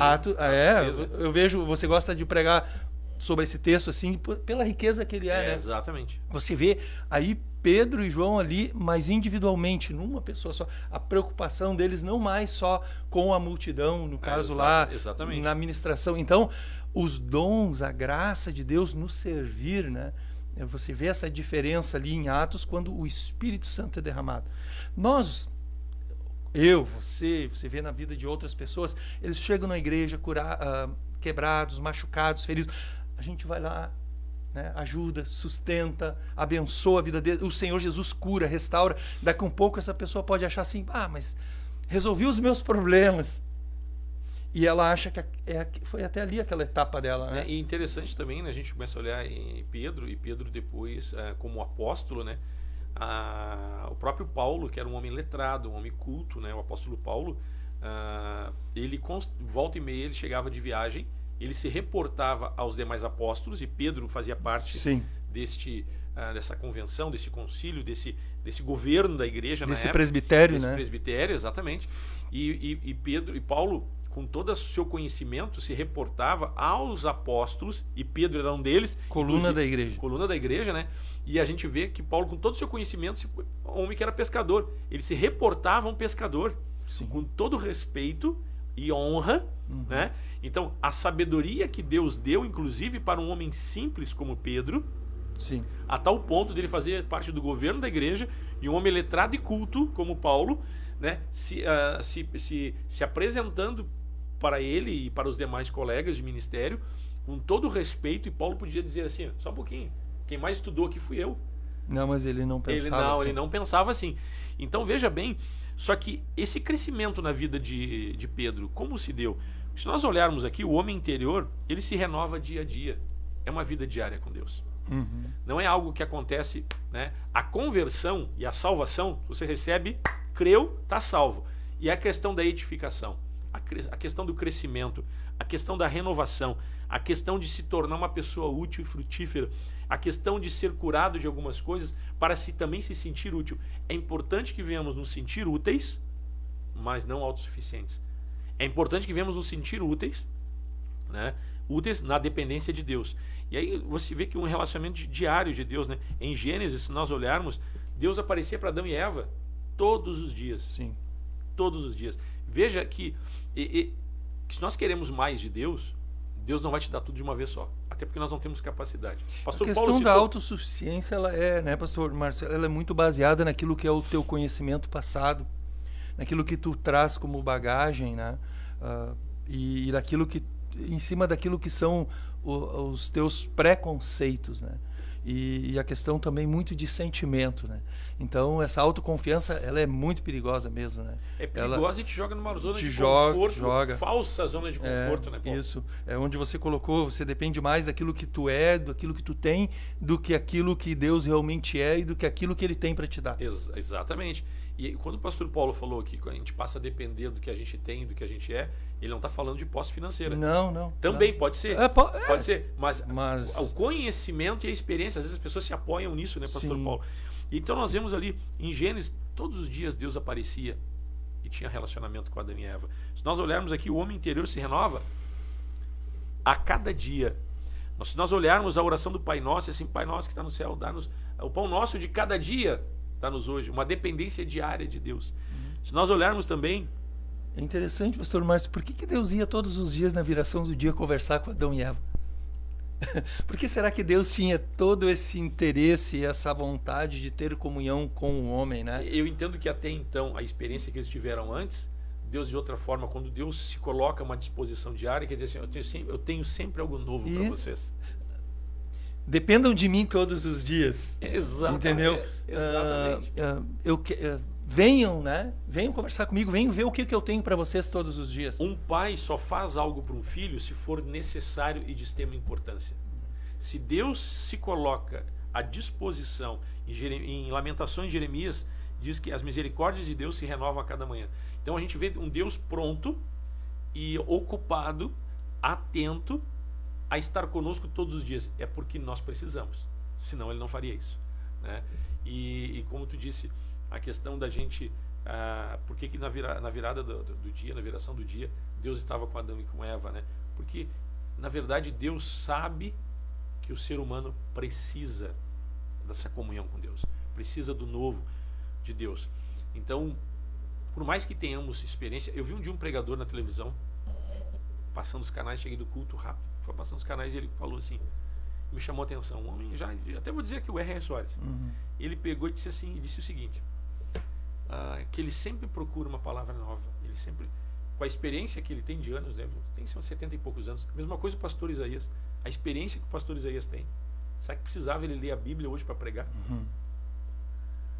eu vejo, você gosta de pregar sobre esse texto assim, pela riqueza que ele né? Exatamente. Você vê aí Pedro e João ali, mas individualmente, numa pessoa só. A preocupação deles não mais só com a multidão, no caso exatamente. Na ministração. Então, os dons, a graça de Deus nos servir, né? Você vê essa diferença ali em Atos, quando o Espírito Santo é derramado. Você vê na vida de outras pessoas, eles chegam na igreja quebrados, machucados, feridos. A gente vai lá, né, ajuda, sustenta, abençoa a vida dele. O Senhor Jesus cura, restaura. Daqui a um pouco essa pessoa pode achar assim, mas resolvi os meus problemas. E ela acha que foi até ali aquela etapa dela, né? E interessante também, né, a gente começa a olhar em Pedro, e Pedro depois como apóstolo, né? O próprio Paulo, que era um homem letrado, um homem culto, né? O apóstolo Paulo, ele volta e meia ele chegava de viagem, ele se reportava aos demais apóstolos, e Pedro fazia parte dessa convenção, desse concílio, desse governo da igreja, desse presbitério, né? Presbitério, exatamente. E Pedro e Paulo, com todo o seu conhecimento, se reportava aos apóstolos, e Pedro era um deles. Coluna da igreja. Coluna da igreja, né? E a gente vê que Paulo, com todo o seu conhecimento, um homem que era pescador, ele se reportava a um pescador, com todo respeito e honra, né? Então, a sabedoria que Deus deu, inclusive, para um homem simples como Pedro, a tal ponto dele fazer parte do governo da igreja, e um homem letrado e culto como Paulo, né? Se apresentando para ele e para os demais colegas de ministério, com todo o respeito, e Paulo podia dizer assim, só um pouquinho, quem mais estudou aqui fui eu. Não, mas ele não pensava assim. Ele não pensava assim. Então, veja bem, só que esse crescimento na vida de Pedro, como se deu? Se nós olharmos aqui, o homem interior, ele se renova dia a dia. É uma vida diária com Deus. Não é algo que acontece, né? A conversão e a salvação, você recebe, creu, está salvo. E a questão da edificação, a questão do crescimento, a questão da renovação, a questão de se tornar uma pessoa útil e frutífera, a questão de ser curado de algumas coisas para também se sentir útil. É importante que venhamos nos sentir úteis, mas não autossuficientes. É importante que venhamos nos sentir úteis, né? Úteis na dependência de Deus. E aí você vê que um relacionamento diário de Deus, né? Em Gênesis, se nós olharmos, Deus aparecia para Adão e Eva todos os dias. Sim. Todos os dias. Veja que se nós queremos mais de Deus, Deus não vai te dar tudo de uma vez só. Até porque nós não temos capacidade. Pastor, a questão da autossuficiência, ela né, Pastor Marcelo, ela é muito baseada naquilo que é o teu conhecimento passado, naquilo que tu traz como bagagem, né? E daquilo que, em cima daquilo que são os teus preconceitos, né? e a questão também muito de sentimento, né? Então essa autoconfiança, ela é muito perigosa mesmo, né? É perigosa e te joga numa zona de conforto, falsa zona de conforto, né, Paulo? Isso, é onde você colocou, você depende mais daquilo que tu é, daquilo que tu tem, do que aquilo que Deus realmente é e do que aquilo que Ele tem para te dar. Exatamente. E quando o pastor Paulo falou aqui que a gente passa a depender do que a gente tem, do que a gente é, ele não está falando de posse financeira. Não. Também não. pode ser. Pode ser. Mas o conhecimento e a experiência, às vezes as pessoas se apoiam nisso, né, pastor Sim. Paulo? Então nós vemos ali em Gênesis, todos os dias Deus aparecia e tinha relacionamento com Adão e Eva. Se nós olharmos aqui, o homem interior se renova a cada dia. Se nós olharmos a oração do Pai Nosso, assim, Pai Nosso que está no céu, dá-nos o pão nosso de cada dia, dá-nos hoje, uma dependência diária de Deus. Se nós olharmos também... É interessante, pastor Márcio, por que Deus ia todos os dias na viração do dia conversar com Adão e Eva? Por que será que Deus tinha todo esse interesse e essa vontade de ter comunhão com o homem, né? Eu entendo que até então, a experiência que eles tiveram antes, Deus de outra forma, quando Deus se coloca a uma disposição diária, quer dizer assim, eu tenho sempre algo novo para vocês. Dependam de mim todos os dias. Exatamente. Entendeu? Exatamente. Venham, né? Venham conversar comigo, venham ver o que eu tenho para vocês todos os dias. Um pai só faz algo para um filho se for necessário e de extrema importância. Se Deus se coloca à disposição, em Lamentações de Jeremias, diz que as misericórdias de Deus se renovam a cada manhã. Então a gente vê um Deus pronto e ocupado, atento a estar conosco todos os dias. É porque nós precisamos, senão Ele não faria isso, né? E como tu disse, a questão da gente, por que na virada do dia, na viração do dia, Deus estava com Adão e com Eva, né? Porque na verdade Deus sabe que o ser humano precisa dessa comunhão com Deus, precisa do novo de Deus. Então, por mais que tenhamos experiência, eu vi um dia um pregador na televisão passando os canais, cheguei do culto rápido, foi passando os canais e ele falou assim, me chamou a atenção, um homem já, até vou dizer que o R.R. Soares, ele pegou e disse assim, disse o seguinte, que ele sempre procura uma palavra nova, ele sempre, com a experiência que ele tem de anos, né, tem uns 70 e poucos anos, mesma coisa o pastor Isaías, a experiência que o pastor Isaías tem, sabe que precisava ele ler a Bíblia hoje para pregar?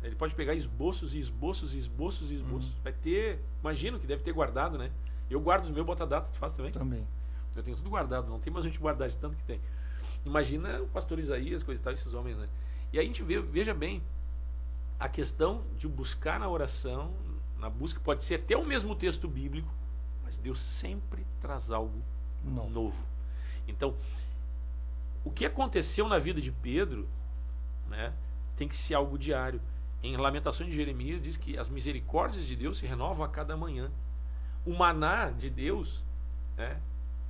Ele pode pegar esboços e esboços e esboços e esboços, vai ter, imagino que deve ter guardado, né? Eu guardo os meus, bota data, tu faz também? Também. Eu tenho tudo guardado, não tem mais onde guardar de tanto que tem. Imagina o pastor Isaías, coisa e tal, esses homens, né? E aí a gente veja bem, a questão de buscar na oração, na busca, pode ser até o mesmo texto bíblico, mas Deus sempre traz algo novo. Então, o que aconteceu na vida de Pedro, né, tem que ser algo diário. Em Lamentações de Jeremias diz que as misericórdias de Deus se renovam a cada manhã. O maná de Deus, né,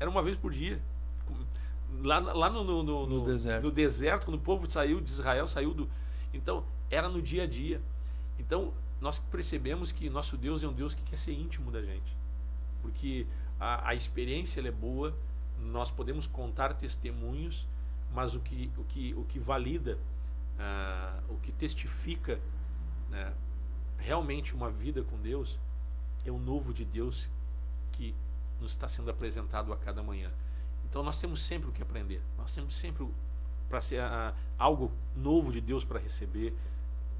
era uma vez por dia. Lá no deserto, quando o povo saiu de Israel, então, era no dia a dia. Então, nós percebemos que nosso Deus é um Deus que quer ser íntimo da gente. Porque a experiência ela é boa, nós podemos contar testemunhos, mas o que valida, o que testifica, né, realmente uma vida com Deus é o novo de Deus que nos está sendo apresentado a cada manhã. Então nós temos sempre o que aprender, nós temos sempre para ser algo novo de Deus para receber.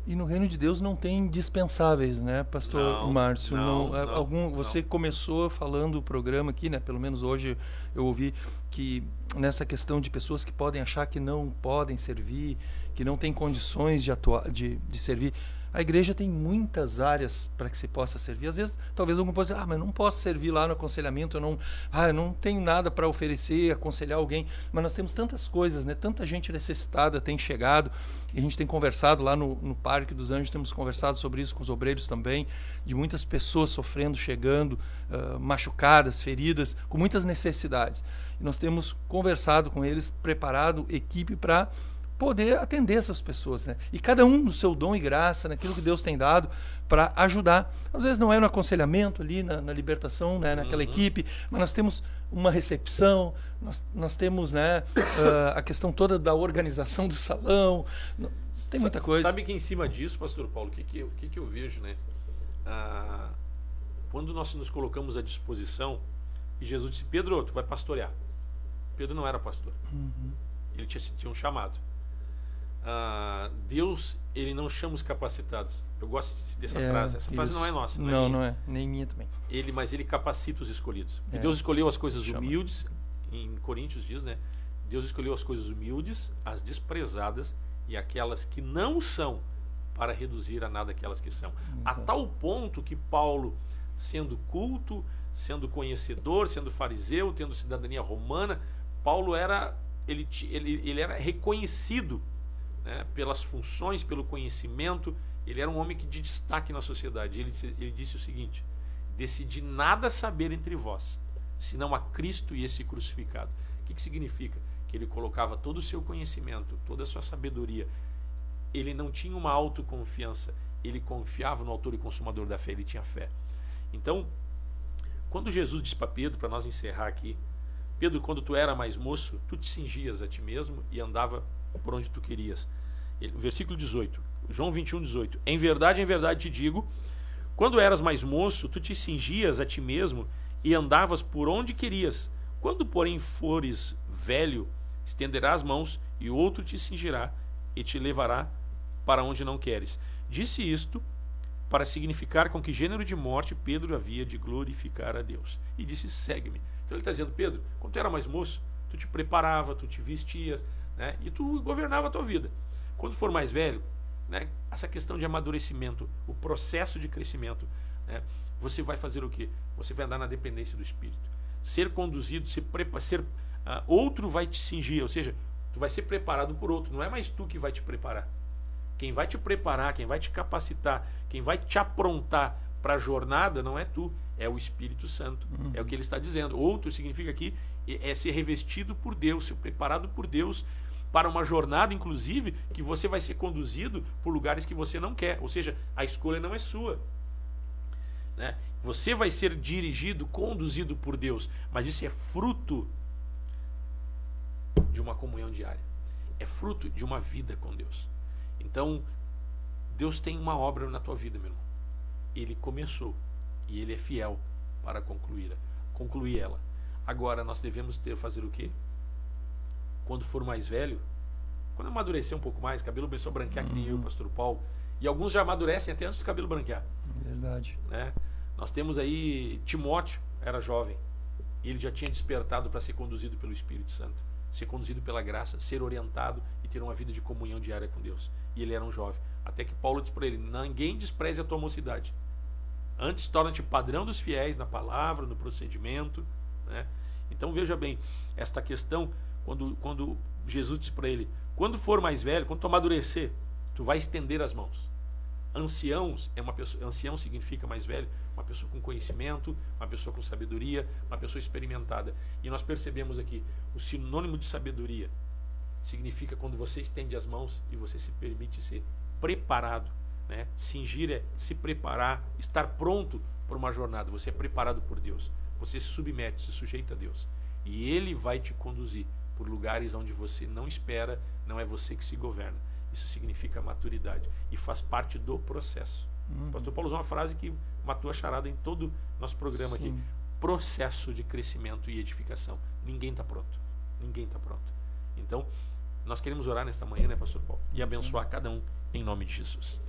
E no reino de Deus não tem dispensáveis, né, pastor Márcio? Você começou falando o programa aqui, né? Pelo menos hoje eu ouvi que nessa questão de pessoas que podem achar que não podem servir, que não têm condições de servir. A igreja tem muitas áreas para que se possa servir. Às vezes, talvez algum possa dizer, mas não posso servir lá no aconselhamento, eu não tenho nada para oferecer, aconselhar alguém. Mas nós temos tantas coisas, né? Tanta gente necessitada tem chegado, e a gente tem conversado lá no Parque dos Anjos, temos conversado sobre isso com os obreiros também, de muitas pessoas sofrendo, chegando, machucadas, feridas, com muitas necessidades. E nós temos conversado com eles, preparado equipe para poder atender essas pessoas, né? E cada um no seu dom e graça, naquilo que Deus tem dado para ajudar. Às vezes não é no aconselhamento ali, na libertação, né? Naquela equipe, mas nós temos uma recepção, nós temos, né, a questão toda da organização do salão, tem muita coisa. Sabe que em cima disso, pastor Paulo, o que eu vejo, né? Quando nós nos colocamos à disposição, e Jesus disse, Pedro, tu vai pastorear. Pedro não era pastor. Ele tinha um chamado. Deus, ele não chama os capacitados. Eu gosto dessa frase. Essa frase não é nossa. Não é. Nem minha também. Mas ele capacita os escolhidos. E Deus escolheu as coisas humildes, em Coríntios diz, né? Deus escolheu as coisas humildes, as desprezadas e aquelas que não são, para reduzir a nada aquelas que são. A tal ponto que Paulo, sendo culto, sendo conhecedor, sendo fariseu, tendo cidadania romana, Paulo era reconhecido, né, pelas funções, pelo conhecimento. Ele era um homem de destaque na sociedade. Ele disse o seguinte: decidi nada saber entre vós, senão a Cristo e esse crucificado. O que significa? Que ele colocava todo o seu conhecimento, toda a sua sabedoria. Ele não tinha uma autoconfiança, ele confiava no autor e consumador da fé, ele tinha fé. Então, quando Jesus disse para Pedro, para nós encerrar aqui: Pedro, quando tu era mais moço, tu te cingias a ti mesmo e andava por onde tu querias. Versículo 18, João 21, 18. Em verdade te digo, quando eras mais moço, tu te cingias a ti mesmo e andavas por onde querias. Quando, porém, fores velho, estenderás as mãos e outro te cingirá e te levará para onde não queres. Disse isto para significar com que gênero de morte Pedro havia de glorificar a Deus. E disse: segue-me. Então ele está dizendo: Pedro, quando tu era mais moço, tu te preparava, tu te vestias, né, e tu governava a tua vida. Quando for mais velho, né, essa questão de amadurecimento, o processo de crescimento, né, você vai fazer o quê? Você vai andar na dependência do Espírito. Ser conduzido, outro vai te cingir, ou seja, tu vai ser preparado por outro. Não é mais tu que vai te preparar. Quem vai te preparar, quem vai te capacitar, quem vai te aprontar para a jornada não é tu, é o Espírito Santo. É o que ele está dizendo. Outro significa aqui é ser revestido por Deus, ser preparado por Deus para uma jornada, inclusive, que você vai ser conduzido por lugares que você não quer. Ou seja, a escolha não é sua, né? Você vai ser dirigido, conduzido por Deus, mas isso é fruto de uma comunhão diária. É fruto de uma vida com Deus. Então, Deus tem uma obra na tua vida, meu irmão. Ele começou e Ele é fiel para concluir ela. Agora, nós devemos fazer o quê? Quando for mais velho, quando amadurecer um pouco mais, cabelo começou a branquear, que nem eu, pastor Paulo, e alguns já amadurecem até antes do cabelo branquear. Verdade. Né? Nós temos aí Timóteo, era jovem, e ele já tinha despertado para ser conduzido pelo Espírito Santo, ser conduzido pela graça, ser orientado e ter uma vida de comunhão diária com Deus. E ele era um jovem. Até que Paulo disse para ele: ninguém despreze a tua mocidade. Antes torna-te padrão dos fiéis na palavra, no procedimento, né? Então veja bem, esta questão, quando Jesus disse para ele: quando for mais velho, quando tu amadurecer, tu vai estender as mãos. Ancião significa mais velho, uma pessoa com conhecimento, uma pessoa com sabedoria, uma pessoa experimentada. E nós percebemos aqui, o sinônimo de sabedoria significa quando você estende as mãos e você se permite ser preparado, né? Cingir é se preparar, estar pronto para uma jornada. Você é preparado por Deus, você se submete, se sujeita a Deus, e Ele vai te conduzir por lugares onde você não espera. Não é você que se governa. Isso significa maturidade e faz parte do processo. O pastor Paulo usou uma frase que matou a charada em todo o nosso programa aqui: processo de crescimento e edificação. Ninguém está pronto. Ninguém está pronto. Então, nós queremos orar nesta manhã, né, pastor Paulo? E abençoar cada um em nome de Jesus.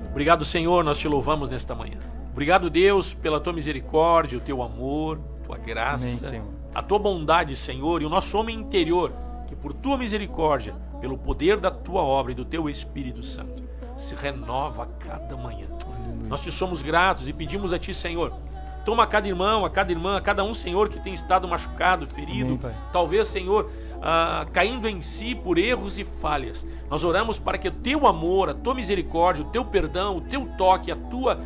Obrigado, Senhor, nós te louvamos nesta manhã. Obrigado, Deus, pela tua misericórdia, o teu amor, tua graça, amém, Senhor, a tua bondade, Senhor, e o nosso homem interior, que por tua misericórdia, pelo poder da tua obra e do teu Espírito Santo, se renova a cada manhã. Aleluia. Nós te somos gratos e pedimos a ti, Senhor, toma a cada irmão, a cada irmã, a cada um, Senhor, que tem estado machucado, ferido, amém, talvez, Senhor, caindo em si por erros e falhas. Nós oramos para que o teu amor, a tua misericórdia, o teu perdão, o teu toque, a tua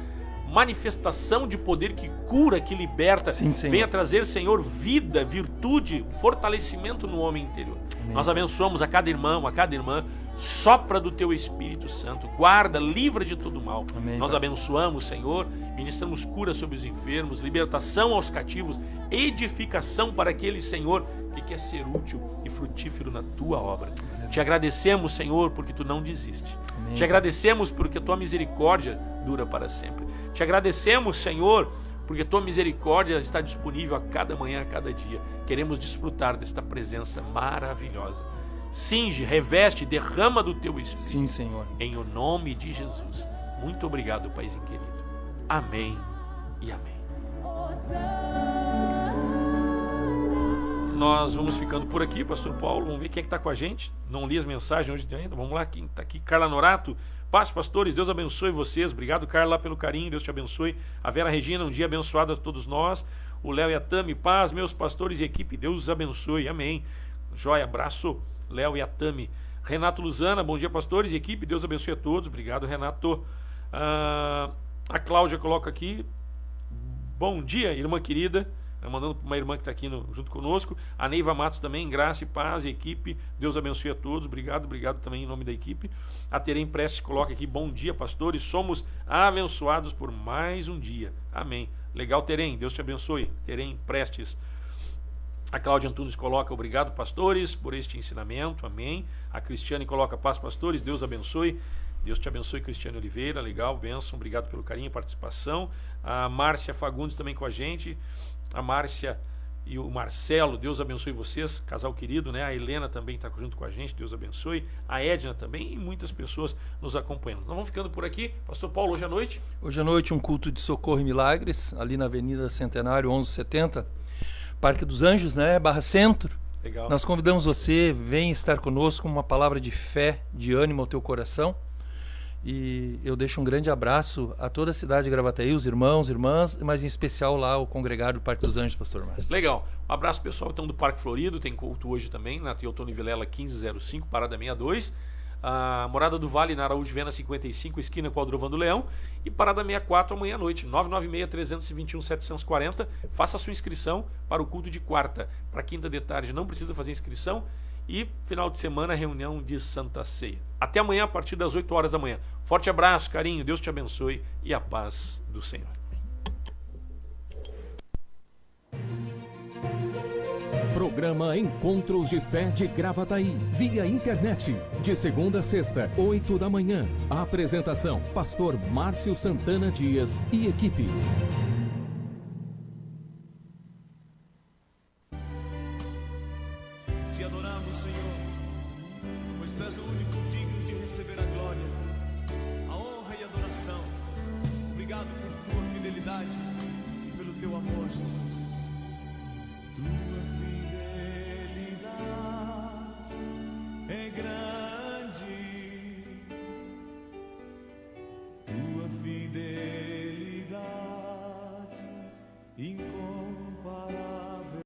manifestação de poder que cura, que liberta, sim, venha trazer, Senhor, vida, virtude, fortalecimento no homem interior. Amém. Nós abençoamos a cada irmão, a cada irmã. Sopra do teu Espírito Santo, guarda, livra de todo mal. Amém, nós abençoamos, Senhor, ministramos cura sobre os enfermos, libertação aos cativos, edificação para aquele, Senhor, que quer ser útil e frutífero na tua obra. Amém. Te agradecemos, Senhor, porque tu não desiste. Amém. Te agradecemos porque a tua misericórdia dura para sempre. Te agradecemos, Senhor, porque Tua misericórdia está disponível a cada manhã, a cada dia. Queremos desfrutar desta presença maravilhosa. Cinge, reveste, derrama do Teu Espírito. Sim, Senhor. Em o nome de Jesus. Muito obrigado, Paizinho querido. Amém e amém. Nós vamos ficando por aqui, Pastor Paulo. Vamos ver quem é que está com a gente. Não li as mensagens hoje ainda. Vamos lá, quem está aqui? Carla Norato. Paz, pastores, Deus abençoe vocês. Obrigado, Carla, pelo carinho. Deus te abençoe. A Vera Regina, um dia abençoado a todos nós. O Léo e a Tami, paz, meus pastores e equipe. Deus os abençoe. Amém. Joia, abraço, Léo e a Tami. Renato Luzana, bom dia, pastores e equipe. Deus abençoe a todos. Obrigado, Renato. A Cláudia coloca aqui. Bom dia, irmã querida. Mandando para uma irmã que está aqui junto conosco. A Neiva Matos também, graça e paz e equipe. Deus abençoe a todos. Obrigado também em nome da equipe. A Terem Preste coloca aqui, bom dia, pastores. Somos abençoados por mais um dia. Amém. Legal, Terem. Deus te abençoe. Terem Prestes. A Cláudia Antunes coloca, obrigado, pastores, por este ensinamento. Amém. A Cristiane coloca, paz, pastores. Deus abençoe. Deus te abençoe, Cristiane Oliveira. Legal, bênção. Obrigado pelo carinho e participação. A Márcia Fagundes também com a gente. A Márcia e o Marcelo, Deus abençoe vocês, casal querido, né? A Helena também está junto com a gente, Deus abençoe. A Edna também e muitas pessoas nos acompanhando. Nós vamos ficando por aqui. Pastor Paulo, hoje à noite? Hoje à noite um culto de socorro e milagres, ali na Avenida Centenário 1170, Parque dos Anjos, né? Barra Centro. Legal. Nós convidamos você, vem estar conosco com uma palavra de fé, de ânimo ao teu coração. E eu deixo um grande abraço a toda a cidade de Gravataí, os irmãos, irmãs, mas em especial lá o congregado do Parque dos Anjos, pastor Márcio. Legal. Um abraço pessoal então do Parque Florido, tem culto hoje também, na Teotônio Vilela 1505, Parada 62. A Morada do Vale, na Araújo Viana 55, esquina com o Aldrovão do Leão. E Parada 64 amanhã à noite, 996-321-740. Faça a sua inscrição para o culto de quarta. Para quinta de tarde não precisa fazer inscrição. E final de semana, reunião de Santa Ceia. Até amanhã, a partir das 8 horas da manhã. Forte abraço, carinho, Deus te abençoe e a paz do Senhor. Programa Encontros de Fé de Gravataí, via internet, de segunda a sexta, 8 da manhã. A apresentação, pastor Márcio Santana Dias e equipe. Te adoramos, Senhor, pois Tu és o único digno de receber a glória, a honra e a adoração. Obrigado por Tua fidelidade e pelo Teu amor, Jesus. Tua